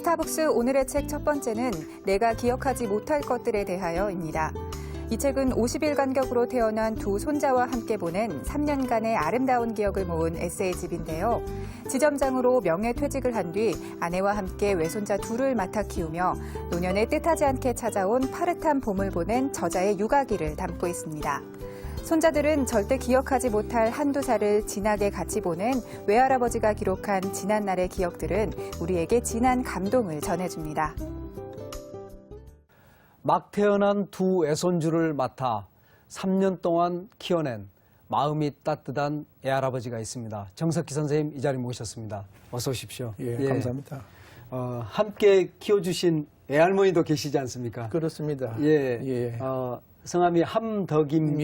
스타벅스 오늘의 책 첫 번째는 내가 기억하지 못할 것들에 대하여입니다. 이 책은 50일 간격으로 태어난 두 손자와 함께 보낸 3년간의 아름다운 기억을 모은 에세이집인데요. 지점장으로 명예퇴직을 한 뒤 아내와 함께 외손자 둘을 맡아 키우며 노년에 뜻하지 않게 찾아온 파릇한 봄을 보낸 저자의 육아기를 담고 있습니다. 손자들은 절대 기억하지 못할 한두 살을 진하게 같이 보낸 외할아버지가 기록한 지난날의 기억들은 우리에게 진한 감동을 전해줍니다. 막 태어난 두 애손주를 맡아 3년 동안 키워낸 마음이 따뜻한 애할아버지가 있습니다. 정석희 선생님 이 자리 모셨습니다. 어서 오십시오. 예, 감사합니다. 함께 키워주신 애할머니도 계시지 않습니까? 그렇습니다. 예. 성함이 함덕임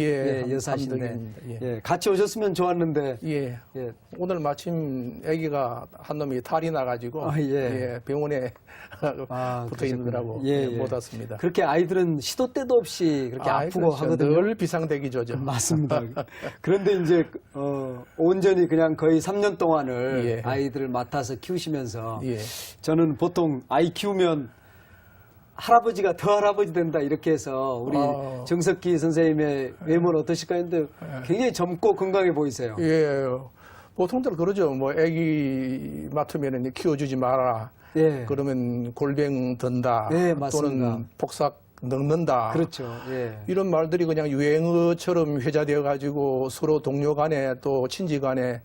여사신데 함덕임입니다. 같이 오셨으면 좋았는데 예. 오늘 마침 아기가 한 놈이 탈이 나가지고 병원에 붙어 있느라고 못 왔습니다. 그렇게 아이들은 시도 때도 없이 그렇게 아프고 그렇죠. 하거든요. 늘 비상대기조죠. 맞습니다. 그런데 이제 온전히 그냥 거의 3년 동안을 아이들을 맡아서 키우시면서 저는 보통 아이 키우면 할아버지가 더 할아버지 된다 이렇게 해서 우리 정석희 선생님의 외모는 어떠실까요? 근데 굉장히 젊고 건강해 보이세요. 예, 보통들 그러죠. 뭐 아기 맡으면 키워주지 마라. 그러면 골병 든다. 또는 폭삭 늙는다. 그렇죠. 이런 말들이 그냥 유행어처럼 회자되어 가지고 서로 동료 간에 또 친지 간에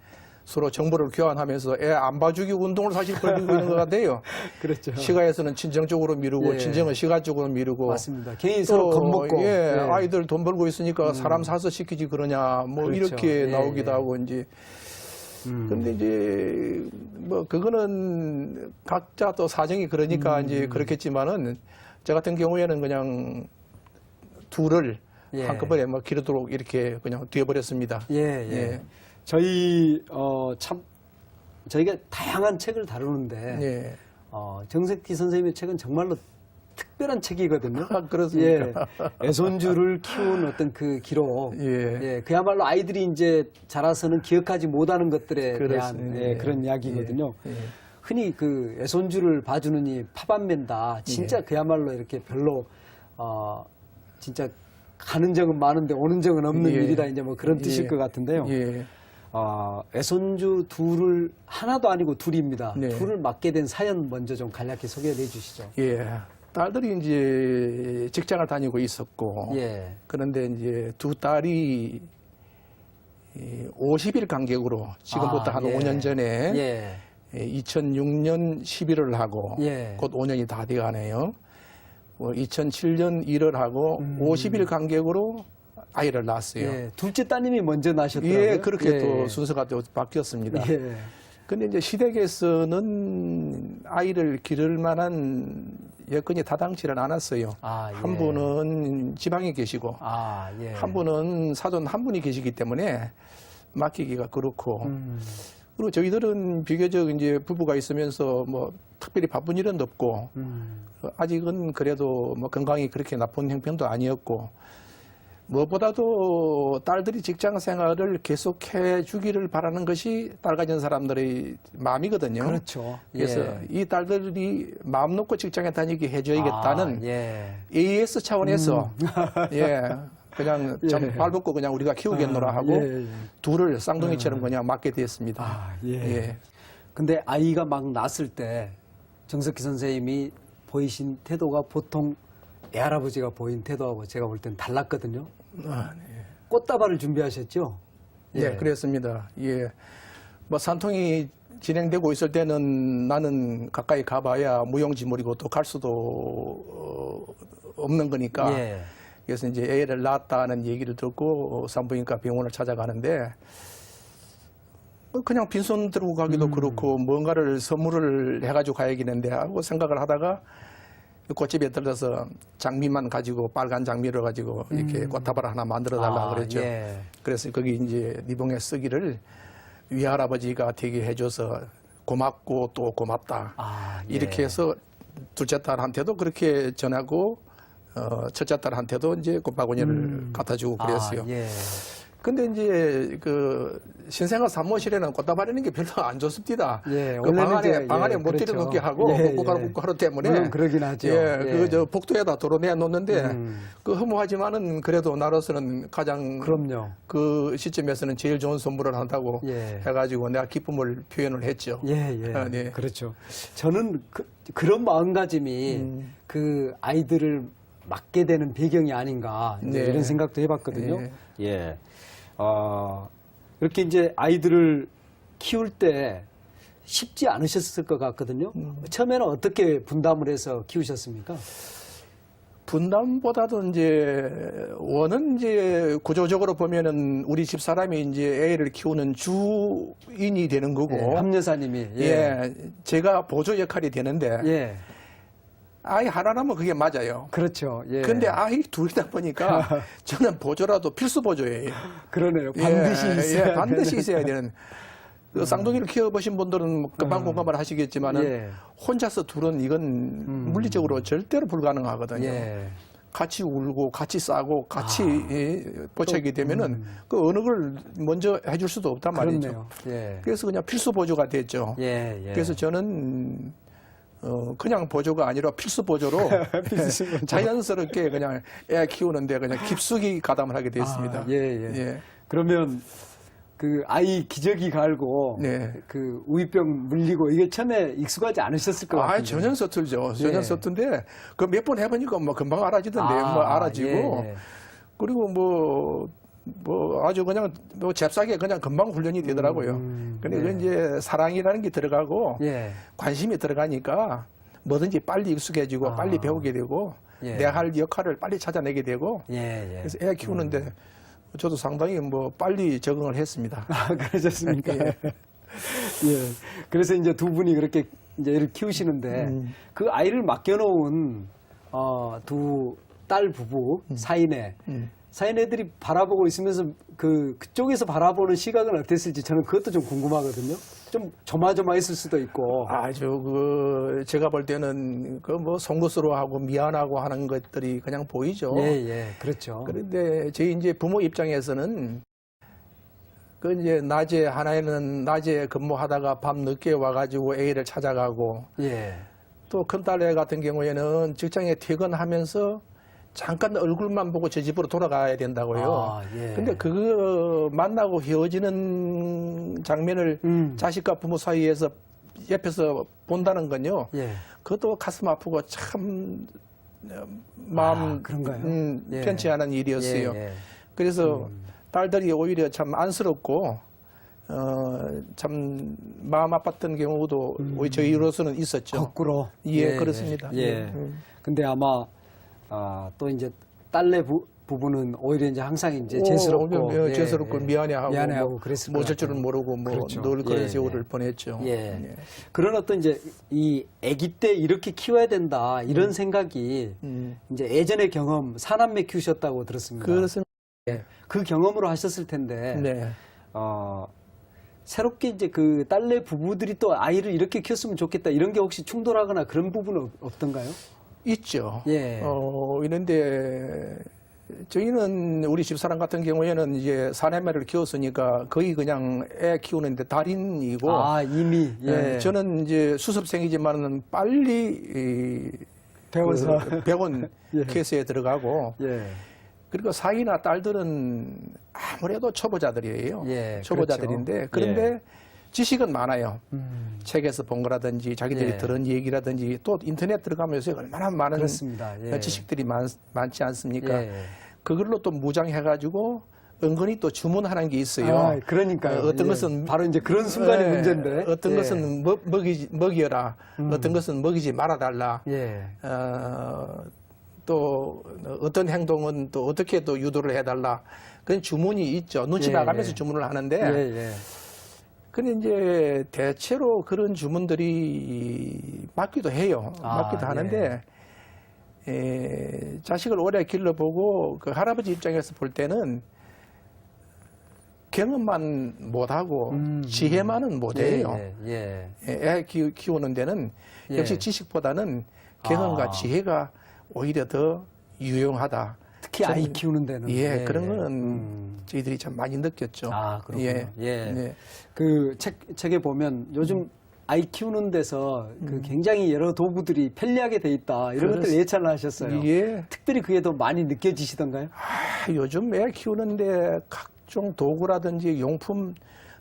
서로 정보를 교환하면서 애 안 봐주기 운동을 사실 벌이고 있는 것 같아요. 그렇죠. 시가에서는 친정 쪽으로 미루고 친정은 시가 쪽으로 미루고. 맞습니다. 개인 서로 겁먹고. 아이들 돈 벌고 있으니까 사람 사서 시키지 그러냐. 뭐 그렇죠. 이렇게 나오기도 하고 이제. 근데 이제 뭐 그거는 각자 또 사정이 그러니까 이제 그렇겠지만은 저 같은 경우에는 그냥 둘을 한꺼번에 막 기르도록 이렇게 그냥 되어버렸습니다. 저희 저희가 다양한 책을 다루는데 정석희 선생님의 책은 정말로 특별한 책이거든요. 그렇습니까? 애손주를 키운 어떤 그 기록, 그야말로 아이들이 이제 자라서는 기억하지 못하는 것들에 대한 그런 이야기거든요. 흔히 그 애손주를 봐주는 이 파반맨다. 진짜 그야말로 이렇게 별로 진짜 가는 적은 많은데 오는 적은 없는 일이다. 이제 뭐 그런 뜻일 것 같은데요. 애손주 둘을 하나도 아니고 둘입니다. 둘을 맡게 된 사연 먼저 좀 간략히 소개해 주시죠. 딸들이 이제 직장을 다니고 있었고, 그런데 이제 두 딸이 50일 간격으로 지금부터 한 5년 전에 2006년 11월 하고 곧 5년이 다 돼가네요. 2007년 1월 하고 50일 간격으로 아이를 낳았어요. 둘째 따님이 먼저 낳으셨더라고요. 그렇게 또 순서가 또 바뀌었습니다. 근데 이제 시댁에서는 아이를 기를 만한 여건이 타당치를 않았어요. 한 분은 지방에 계시고, 한 분은 사돈 한 분이 계시기 때문에 맡기기가 그렇고, 그리고 저희들은 비교적 이제 부부가 있으면서 뭐 특별히 바쁜 일은 없고, 아직은 그래도 뭐 건강이 그렇게 나쁜 형편도 아니었고, 무엇보다도 딸들이 직장 생활을 계속해 주기를 바라는 것이 딸 가진 사람들의 마음이거든요. 그렇죠. 그래서 이 딸들이 마음 놓고 직장에 다니게 해줘야겠다는 AS 차원에서 그냥 좀 발벗고 그냥 우리가 키우겠노라 하고 둘을 쌍둥이처럼 그냥 맡게 되었습니다. 근데 아이가 막 낳았을 때 정석희 선생님이 보이신 태도가 보통 애할아버지가 보인 태도하고 제가 볼 땐 달랐거든요. 꽃다발을 준비하셨죠? 그랬습니다. 뭐 산통이 진행되고 있을 때는 나는 가까이 가봐야 무용지물이고 또 갈 수도 없는 거니까. 그래서 이제 애를 낳았다는 얘기를 듣고 산부인과 병원을 찾아가는데 그냥 빈손 들고 가기도 그렇고 뭔가를 선물을 해가지고 가야겠는데 하고 생각을 하다가 꽃집에 들러서 장미만 가지고 빨간 장미를 가지고 이렇게 꽃다발 하나 만들어 달라고 그랬죠. 그래서 거기 이제 리봉에 쓰기를 위할아버지가 되게 해줘서 고맙고 또 고맙다. 이렇게 해서 둘째 딸한테도 그렇게 전하고 첫째 딸한테도 이제 꽃바구니를 갖다 주고 그랬어요. 근데 이제 그 신생아 사무실에는 꽃다 바르는 게 별로 안 좋습니다. 예, 그 방 안에 예, 못 그렇죠. 들여놓게 하고 예, 꾹꾹하고 하루 때문에 물론 그러긴 하죠. 예, 예. 그 저 복도에다 도로내어 놓는데 그 허무하지만은 그래도 나로서는 가장 그럼요. 그 시점에서는 제일 좋은 선물을 한다고 예. 해가지고 내가 기쁨을 표현을 했죠. 예, 예. 네. 그렇죠. 저는 그런 마음가짐이 그 아이들을 맡게 되는 배경이 아닌가 이제 네. 이런 생각도 해봤거든요. 네. 예. 이렇게 이제 아이들을 키울 때 쉽지 않으셨을 것 같거든요. 처음에는 어떻게 분담을 해서 키우셨습니까? 분담보다도 이제 원은 이제 구조적으로 보면은 우리 집 사람이 이제 애를 키우는 주인이 되는 거고, 예, 함여사님이 예, 제가 보조 역할이 되는데 예. 아이 하나라면 그게 맞아요. 그렇죠. 예. 근데 아이 둘이다 보니까 저는 보조라도 필수 보조예요. 그러네요. 반드시 예, 있어야 예, 반드시 되는. 있어야 되는. 그 쌍둥이를 키워보신 분들은 금방 공감을 하시겠지만은 예. 혼자서 둘은 이건 물리적으로 절대로 불가능하거든요. 예. 같이 울고 같이 싸고 같이 보채게 되면은 그 어느 걸 먼저 해줄 수도 없단 말이죠. 그렇네요. 예. 그래서 그냥 필수 보조가 됐죠. 예, 예. 그래서 저는 그냥 보조가 아니라 필수 보조로 필수 보조. 자연스럽게 그냥 애 키우는데 그냥 깊숙이 가담을 하게 됐습니다. 예, 예. 예. 그러면 그 아이 기저귀 갈고 네. 그 우유병 물리고 이게 처음에 익숙하지 않으셨을 것 같아요. 전혀 서툴죠. 전혀 예. 서툰데 그 몇 번 해보니까 뭐 금방 알아지던데 뭐 알아지고 예, 예. 그리고 뭐 아주 그냥 뭐 잽싸게 그냥 금방 훈련이 되더라고요. 근데 예. 그 이제 사랑이라는 게 들어가고 예. 관심이 들어가니까 뭐든지 빨리 익숙해지고 빨리 배우게 되고 예. 내 할 역할을 빨리 찾아내게 되고 예, 예. 그래서 애 키우는데 저도 상당히 뭐 빨리 적응을 했습니다. 그러셨습니까? 예. 예. 그래서 이제 두 분이 그렇게 이제 애를 키우시는데 그 아이를 맡겨놓은 두 딸 부부 사인애 사인애들이 바라보고 있으면서 그쪽에서 바라보는 시각은 어땠을지 저는 그것도 좀 궁금하거든요. 좀 조마조마했을 수도 있고. 제가 볼 때는 그 뭐 송구스러워하고 미안하고 하는 것들이 그냥 보이죠. 예, 예, 그렇죠. 그런데 저희 이제 부모 입장에서는 그 이제 하나에는 낮에 근무하다가 밤 늦게 와가지고 애를 찾아가고 예. 또 큰딸애 같은 경우에는 직장에 퇴근하면서 잠깐 얼굴만 보고 저 집으로 돌아가야 된다고요. 예. 근데 그거 만나고 헤어지는 장면을 자식과 부모 사이에서 옆에서 본다는 건요. 예. 그것도 가슴 아프고 참 마음 그런가요? 예. 편치 않은 일이었어요. 예, 예. 그래서 딸들이 오히려 참 안쓰럽고 참 마음 아팠던 경우도 오히려 저희로서는 있었죠. 거꾸로. 예, 그렇습니다. 예. 근데 아마 또 이제 딸내 부부는 오히려 이제 항상 이제 죄스럽고 죄스럽고 미안해하고 그랬을 뭐 것 어쩔 줄은 같아요. 모르고 뭐 그렇죠. 늘 그런 예, 세월을 보냈죠. 예. 예. 그런 어떤 이제 이 아기 때 이렇게 키워야 된다 이런 생각이 이제 예전의 경험 사남매 키우셨다고 들었습니다. 그렇습니다. 예. 그 경험으로 하셨을 텐데 네. 새롭게 이제 그 딸내 부부들이 또 아이를 이렇게 키웠으면 좋겠다 이런 게 혹시 충돌하거나 그런 부분은 없던가요? 있죠. 예. 이런데 저희는 우리 집사람 같은 경우에는 이제 사내매를 키웠으니까 거의 그냥 애 키우는데 달인이고. 이미. 예. 저는 이제 수습생이지만은 빨리 배워서. 배운 예. 케이스에 들어가고. 예. 그리고 사이나 딸들은 아무래도 초보자들이에요. 예, 초보자들인데 그렇죠. 그런데 지식은 많아요. 책에서 본 거라든지 자기들이 예. 들은 얘기라든지 또 인터넷 들어가면서 얼마나 많은 그렇습니다. 예. 지식들이 많지 않습니까? 예. 그걸로 또 무장해가지고 은근히 또 주문하는 게 있어요. 그러니까요. 어떤 예. 것은 바로 이제 그런 순간이 문제인데. 어떤 예. 것은 먹여라. 어떤 것은 먹이지 말아달라. 예. 또 어떤 행동은 또 어떻게 또 유도를 해달라. 그런 주문이 있죠. 눈치 예, 봐가면서 예. 주문을 하는데. 예. 근데 이제 대체로 그런 주문들이 맞기도 해요. 맞기도 하는데 자식을 오래 길러보고 그 할아버지 입장에서 볼 때는 경험만 못하고 지혜만은 못해요. 애 키우는 데는 역시 지식보다는 경험과 지혜가 오히려 더 유용하다. 특히 아이 키우는 데는. 예, 그런 거는 저희들이 참 많이 느꼈죠. 아, 그렇군요. 예. 예. 네. 그 책에 보면 요즘 아이 키우는 데서 그 굉장히 여러 도구들이 편리하게 돼 있다. 이런 것들 예찬을 하셨어요. 예. 특별히 그게 더 많이 느껴지시던가요? 요즘 애 키우는데 각종 도구라든지 용품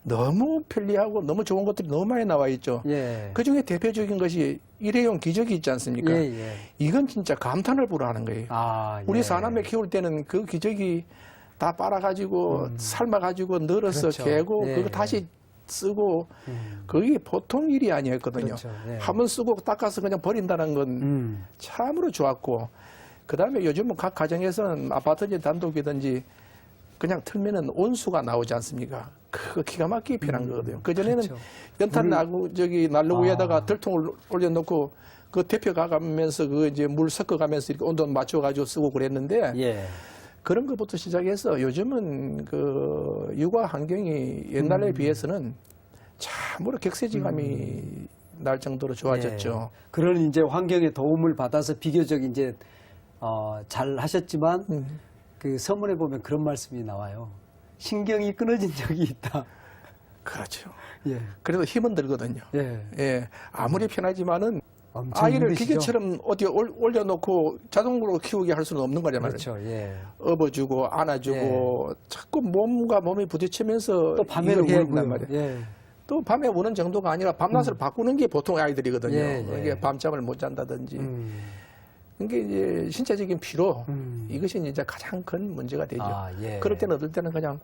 너무 편리하고 너무 좋은 것들이 너무 많이 나와 있죠. 예. 그 중에 대표적인 것이 일회용 기저귀 있지 않습니까? 예, 예. 이건 진짜 감탄을 불허하는 거예요. 아, 우리 예. 사남매 키울 때는 그 기저귀 다 빨아가지고 삶아가지고 널어서 그렇죠. 개고 예. 그거 다시 쓰고 그게 보통 일이 아니었거든요. 그렇죠. 예. 한번 쓰고 닦아서 그냥 버린다는 건 참으로 좋았고 그다음에 요즘은 각 가정에서는 아파트든지 단독이든지 그냥 틀면은 온수가 나오지 않습니까? 그거 기가 막히게 편한 거거든요. 그전에는 그렇죠. 연탄 난로 위에다가 들통을 올려놓고 그 데펴 가면서 그 이제 물 섞어가면서 이렇게 온도 맞춰가지고 쓰고 그랬는데 예. 그런 것부터 시작해서 요즘은 그 육아 환경이 옛날에 비해서는 참으로 격세지감이 날 정도로 좋아졌죠. 예. 그런 이제 환경의 도움을 받아서 비교적 이제 잘 하셨지만 그 서문에 보면 그런 말씀이 나와요. 신경이 끊어진 적이 있다. 그렇죠. 예. 그래도 힘은 들거든요. 예. 예. 아무리 편하지만은 엄청 아이를 힘드시죠? 기계처럼 어디 올려놓고 자동으로 키우게 할 수는 없는 거란 말이에요. 그렇죠. 예. 업어주고 안아주고 자꾸 몸과 몸이 부딪히면서 또 밤에는 이걸 해야 된단 울고요. 말이에요. 예. 또 밤에 우는 정도가 아니라 밤낮을 바꾸는 게 보통 아이들이거든요. 예, 예. 이게 밤잠을 못 잔다든지. 이게 이제 신체적인 피로 이것이 이제 가장 큰 문제가 되죠. 아, 예. 그럴 때는 어떨 때는 그냥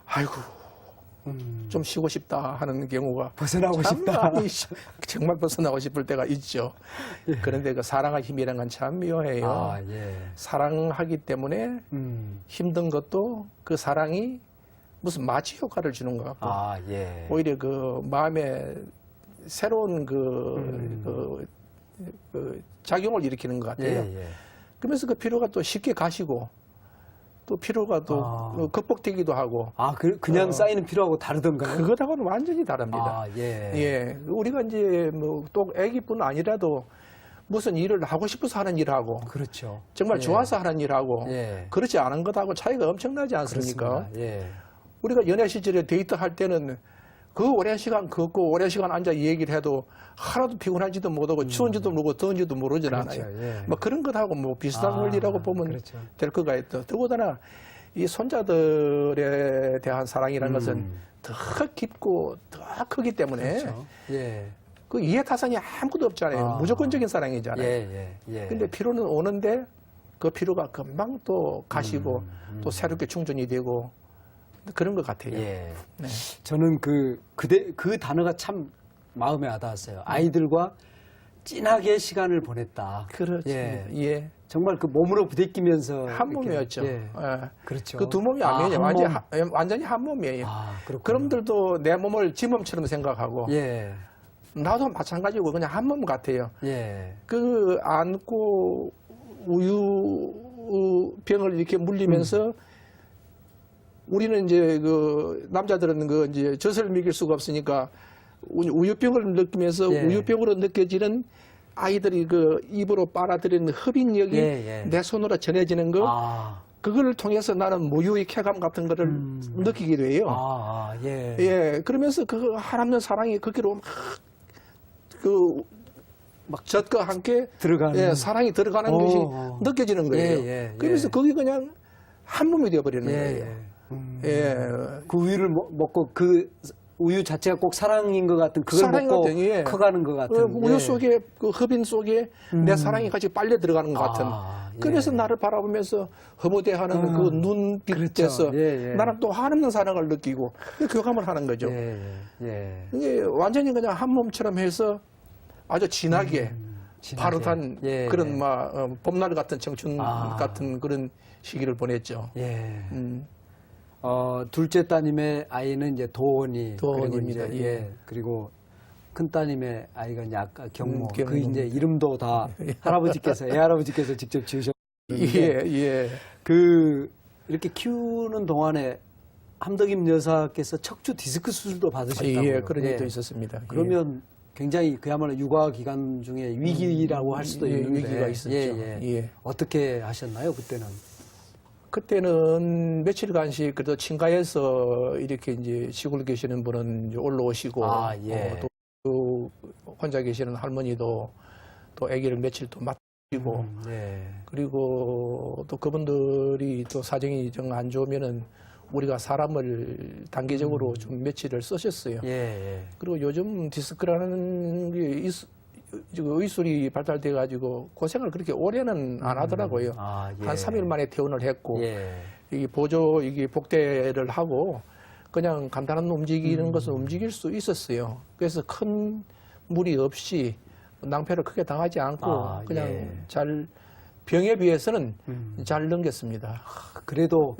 아이고 좀 쉬고 싶다 하는 경우가 벗어나고 참 싶다. 많이 정말 벗어나고 싶을 때가 있죠. 그런데 그 사랑의 힘이란 건 참 묘해요. 아, 예. 사랑하기 때문에 힘든 것도 그 사랑이 무슨 마취 효과를 주는 것 같고 아, 예. 오히려 그 마음에 새로운 그 작용을 일으키는 것 같아요. 예, 예. 그러면서 그 피로가 또 쉽게 가시고 또 피로가 또 극복되기도 하고 아, 그냥 쌓이는 피로하고 다르던가요? 그거하고는 완전히 다릅니다. 아, 예. 예. 우리가 이제 뭐 또 애기뿐 아니라도 무슨 일을 하고 싶어서 하는 일하고 그렇죠. 정말 예. 좋아서 하는 일하고 예. 그렇지 않은 것하고 차이가 엄청나지 않습니까? 그렇습니다. 예. 우리가 연애 시절에 데이트할 때는 그 오랜 시간 걷고 오랜 시간 앉아 얘기를 해도 하나도 피곤하지도 못하고 추운지도 모르고 더운지도 모르질 그렇죠. 않아요. 예. 뭐 그런 것하고 뭐 비슷한 원리라고 보면 그렇죠. 될 것가 있다. 더군다나 이 손자들에 대한 사랑이라는 것은 더 깊고 더 크기 때문에 그렇죠. 예. 그 이해 타산이 아무것도 없잖아요. 무조건적인 사랑이잖아요. 예, 예, 예. 근데 피로는 오는데 그 피로가 금방 또 가시고 또 새롭게 충전이 되고 그런 것 같아요. 예. 네. 저는 그 단어가 참 마음에 와닿았어요. 아이들과 진하게 시간을 보냈다. 그렇죠. 예. 예. 정말 그 몸으로 부대끼면서 한 이렇게, 몸이었죠. 예. 예. 그렇죠. 그 두 몸이 아니에요. 한 완전히 한 몸이에요. 아, 그렇군요. 그럼들도 내 몸을 지 몸처럼 생각하고 예. 나도 마찬가지고 그냥 한 몸 같아요. 예. 그 안고 우유병을 이렇게 물리면서 우리는 이제 그 남자들은 그 이제 젖을 먹일 수가 없으니까 우유병을 느끼면서 예. 우유병으로 느껴지는 아이들이 그 입으로 빨아들이는 흡인력이 예, 예. 내 손으로 전해지는 거 아. 그걸 통해서 나는 무유의 쾌감 같은 거를 느끼기도 해요. 예. 예, 그러면서 그 하나님 사랑이 거기로 막 젖과 함께 들어가는. 예, 사랑이 들어가는 것이 느껴지는 거예요. 예, 예, 그래서 예. 거기 그냥 한 몸이 되어버리는 예, 거예요. 예. 예. 그 우유를 먹고 그 우유 자체가 꼭 사랑인 것 같은 그걸 사랑이 먹고 같은, 예. 커가는 것 같은. 우유 예. 속에 그 흡인 속에 내 사랑이 같이 빨려 들어가는 것 같은. 예. 그래서 나를 바라보면서 허무대하는 그 눈빛에서 그렇죠. 예, 예. 나는 또 한없는 사랑을 느끼고 교감을 하는 거죠. 예, 예. 이게 완전히 그냥 한 몸처럼 해서 아주 진하게 진하게. 파릇한 예, 그런 예. 막 봄날 같은 청춘 같은 그런 시기를 보냈죠. 예. 음. 둘째 따님의 아이는 이제 도원이. 도원입니다. 그리고 이제, 예. 그리고 큰 따님의 아이가 이제 아까 경모. 경모. 그 이제 이름도 다 할아버지께서, 애할아버지께서 직접 지으셨는데. 예. 그, 이렇게 키우는 동안에 함덕임 여사께서 척추 디스크 수술도 받으셨다고요. 예, 그런 일도 있었습니다. 그러면 굉장히 그야말로 육아 기간 중에 위기라고 할 수도 예, 있는데. 위기가 있었죠. 예. 예. 어떻게 하셨나요, 그때는? 그때는 며칠간씩 그래도 친가에서 이렇게 이제 시골에 계시는 분은 이제 올라오시고 또 혼자 계시는 할머니도 또 아기를 며칠 또 맡기고 그리고 또 그분들이 또 사정이 좀 안 좋으면은 우리가 사람을 단계적으로 좀 며칠을 쓰셨어요. 그리고 요즘 디스크라는 게 의술이 발달돼 가지고 고생을 그렇게 오래는 안 하더라고요. 한 3일 만에 퇴원을 했고 이게 이게 복대를 하고 그냥 간단한 움직이는 것은 움직일 수 있었어요. 그래서 큰 무리 없이 낭패를 크게 당하지 않고 그냥 잘 병에 비해서는 잘 넘겼습니다. 그래도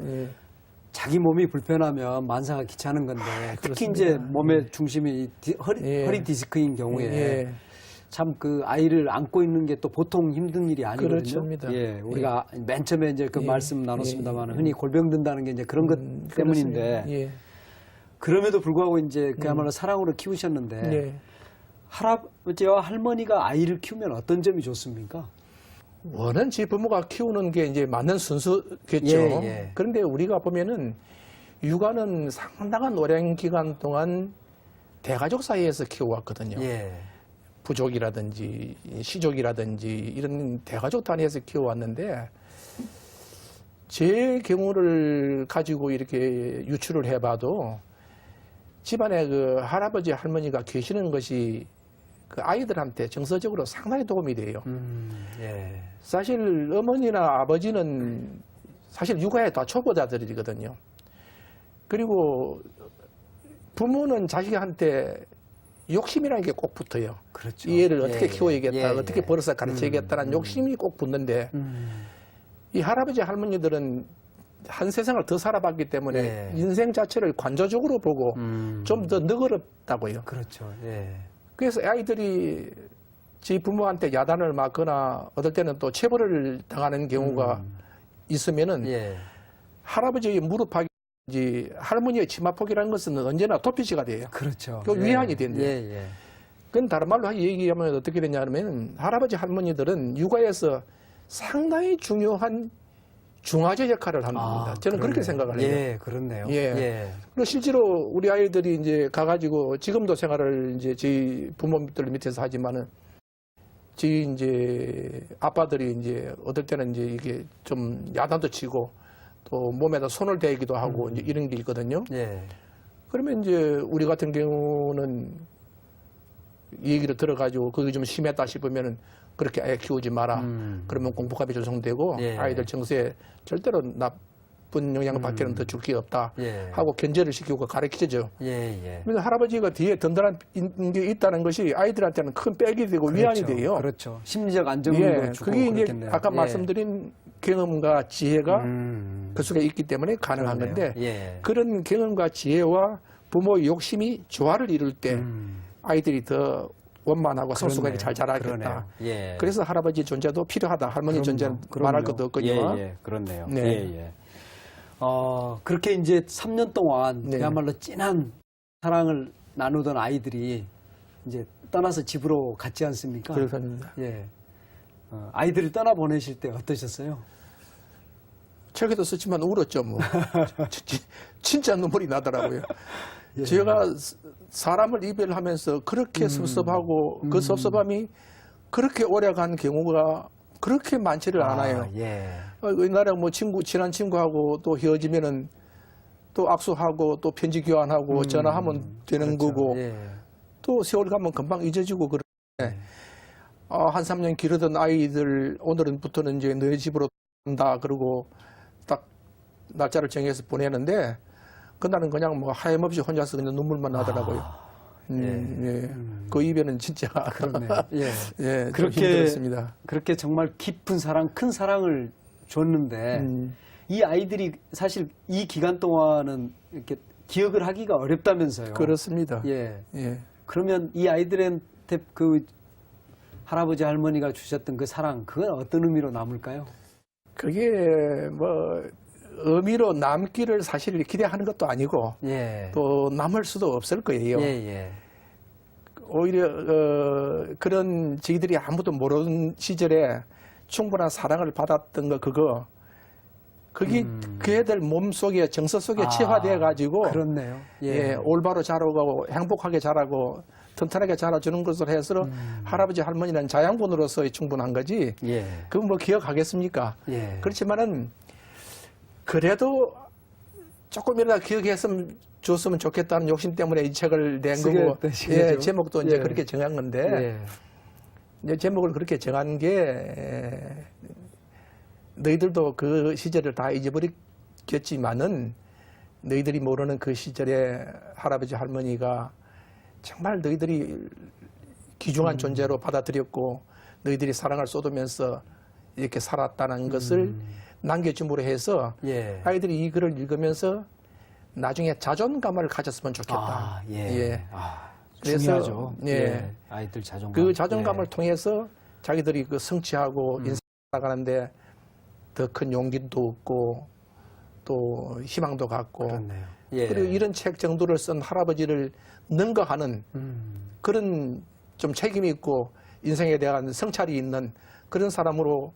자기 몸이 불편하면 만사가 귀찮은 건데 특히 이제 몸의 중심이 허리 디스크인 경우에 참 그 아이를 안고 있는 게 또 보통 힘든 일이 아니거든요. 그렇습니다. 우리가 맨 처음에 이제 그 말씀 나눴습니다만 흔히 골병 든다는 게 이제 그런 것 때문인데 그럼에도 불구하고 이제 그야말로 사랑으로 키우셨는데 할아버지와 할머니가 아이를 키우면 어떤 점이 좋습니까? 원은 지 부모가 키우는 게 이제 맞는 순수겠죠. 그런데 우리가 보면은 육아는 상당한 오랜 기간 동안 대가족 사이에서 키워왔거든요. 부족이라든지 시족이라든지 이런 대가족 단위에서 키워왔는데 제 경우를 가지고 이렇게 유추를 해봐도 집안에 그 할아버지 할머니가 계시는 것이 그 아이들한테 정서적으로 상당히 도움이 돼요. 사실 어머니나 아버지는 사실 육아에 다 초보자들이거든요. 그리고 부모는 자식한테 욕심이라는 게 꼭 붙어요. 그렇죠. 이 애를 어떻게 키워야겠다, 어떻게 벌어서 가르쳐야겠다는 욕심이 꼭 붙는데 이 할아버지 할머니들은 한 세상을 더 살아봤기 때문에 인생 자체를 관조적으로 보고 좀 더 너그럽다고요. 그렇죠. 그래서 아이들이 지 부모한테 야단을 맞거나 어떨 때는 또 체벌을 당하는 경우가 있으면은 할아버지의 무릎팍 할머니의 치마폭이라는 것은 언제나 도피지가 돼요. 그렇죠. 그 위안이 된대요. 그건 다른 말로 얘기하면 어떻게 되냐면 할아버지 할머니들은 육아에서 상당히 중요한 중화제 역할을 합니다. 저는 그렇게 생각을 해요. 그렇네요. 그리고 실제로 우리 아이들이 이제 가가지고 지금도 생활을 이제 저희 부모들 밑에서 하지만은 저희 이제 아빠들이 이제 어떨 때는 이제 이게 좀 야단도 치고 또 몸에다 손을 대기도 하고 이제 이런 게 있거든요. 그러면 이제 우리 같은 경우는 이 얘기를 들어가지고 그게 좀 심했다 싶으면은 그렇게 애 키우지 마라. 그러면 공포감이 조성되고 아이들 정서에 절대로 나쁜 영향을 밖에는 더 줄 게 없다 하고 견제를 시키고 가르치죠. 그래서 할아버지가 뒤에 든든한 게 있다는 것이 아이들한테는 큰 백이 되고 위안이 돼요. 그렇죠. 심리적 안정감도 주고 그게 이제 그렇겠네요. 아까 말씀드린 경험과 지혜가 그 속에 있기 때문에 가능한 건데 그런 경험과 지혜와 부모의 욕심이 조화를 이룰 때 아이들이 더 원만하고 성숙하게 잘 자라겠다. 그래서 할아버지 존재도 필요하다. 할머니 존재는 말할 것도 없거든요. 그렇네요. 그렇게 이제 3년 동안 그야말로 진한 사랑을 나누던 아이들이 이제 떠나서 집으로 갔지 않습니까? 그렇습니다. 아이들을 떠나보내실 때 어떠셨어요? 책에도 썼지만 울었죠, 뭐. 진짜 눈물이 나더라고요. 제가 사람을 이별하면서 그렇게 섭섭하고 그 섭섭함이 그렇게 오래간 경우가 그렇게 많지를 않아요. 옛날에 뭐 친한 친구하고 또 헤어지면은 또 악수하고 또 편지 교환하고 전화하면 되는 거고 또 세월 가면 금방 잊어지고 그러는데 한 3년 기르던 아이들 오늘부터는 이제 너희 집으로 간다 그러고 딱 날짜를 정해서 보내는데 그날은 그냥 뭐 하염없이 혼자서 그냥 눈물만 나더라고요. 그 이별은 진짜 그러네. 그렇게 힘들었습니다. 그렇게 정말 깊은 사랑, 큰 사랑을 줬는데 이 아이들이 사실 이 기간 동안은 이렇게 기억을 하기가 어렵다면서요. 그렇습니다. 그러면 이 아이들한테 그 할아버지 할머니가 주셨던 그 사랑, 그건 어떤 의미로 남을까요? 그게 뭐 의미로 남기를 사실 기대하는 것도 아니고 또 남을 수도 없을 거예요. 오히려 그런 저희들이 아무도 모르는 시절에 충분한 사랑을 받았던 거 그거 그게 그 애들 몸 속에 정서 속에 체화돼 가지고 그렇네요. 예, 올바로 자라고 행복하게 자라고 튼튼하게 자라주는 것을 해서 할아버지 할머니는 자양분으로서 충분한 거지. 예. 그건 뭐 기억하겠습니까? 예. 그렇지만은 그래도 조금이라도 기억했으면 줬으면 좋겠다는 욕심 때문에 이 책을 낸 거고, 예, 제목도 이제 그렇게 정한 건데, 이제 제목을 그렇게 정한 게 너희들도 그 시절을 다 잊어버렸겠지만은 너희들이 모르는 그 시절에 할아버지 할머니가 정말 너희들이 귀중한 존재로 받아들였고 너희들이 사랑을 쏟으면서 이렇게 살았다는 것을 남겨줌으로 해서 아이들이 이 글을 읽으면서 나중에 자존감을 가졌으면 좋겠다. 그래서 중요하죠. 아이들 자존감. 그 자존감을 통해서 자기들이 그 성취하고 인생 살아가는데 더 큰 용기도 얻고 또 희망도 갖고 그리고 이런 책 정도를 쓴 할아버지를 능가하는 그런 좀 책임이 있고 인생에 대한 성찰이 있는 그런 사람으로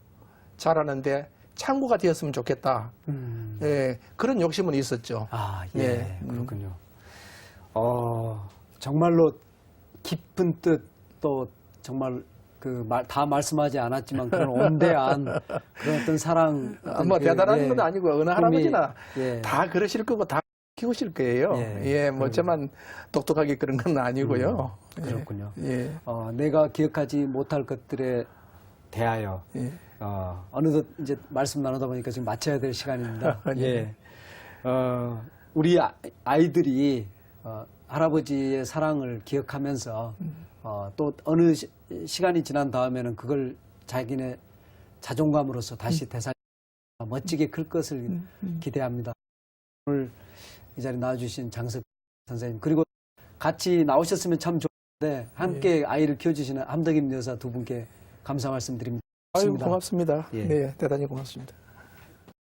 자라는데 참고가 되었으면 좋겠다. 그런 욕심은 있었죠. 그렇군요. 정말로 깊은 뜻 또 정말 다 말씀하지 않았지만 그런 온대한 그런 어떤 사랑. 뭐 대단한 건 아니고 어느 할아버지나 다 그러실 거고 다 키우실 거예요. 뭐 저만 똑똑하게 그런 건 아니고요. 그렇군요. 내가 기억하지 못할 것들에 대하여 어느덧 이제 말씀 나누다 보니까 지금 마쳐야 될 시간입니다. 우리 아이들이 할아버지의 사랑을 기억하면서 또 어느 시간이 지난 다음에는 그걸 자기네 자존감으로서 다시 되살려 멋지게 클 것을 기대합니다. 오늘 이 자리에 나와주신 장석 선생님 그리고 같이 나오셨으면 참 좋은데 함께 아이를 키워주시는 함덕임 여사 두 분께 감사 말씀드립니다. 아유, 고맙습니다. 네, 대단히 고맙습니다.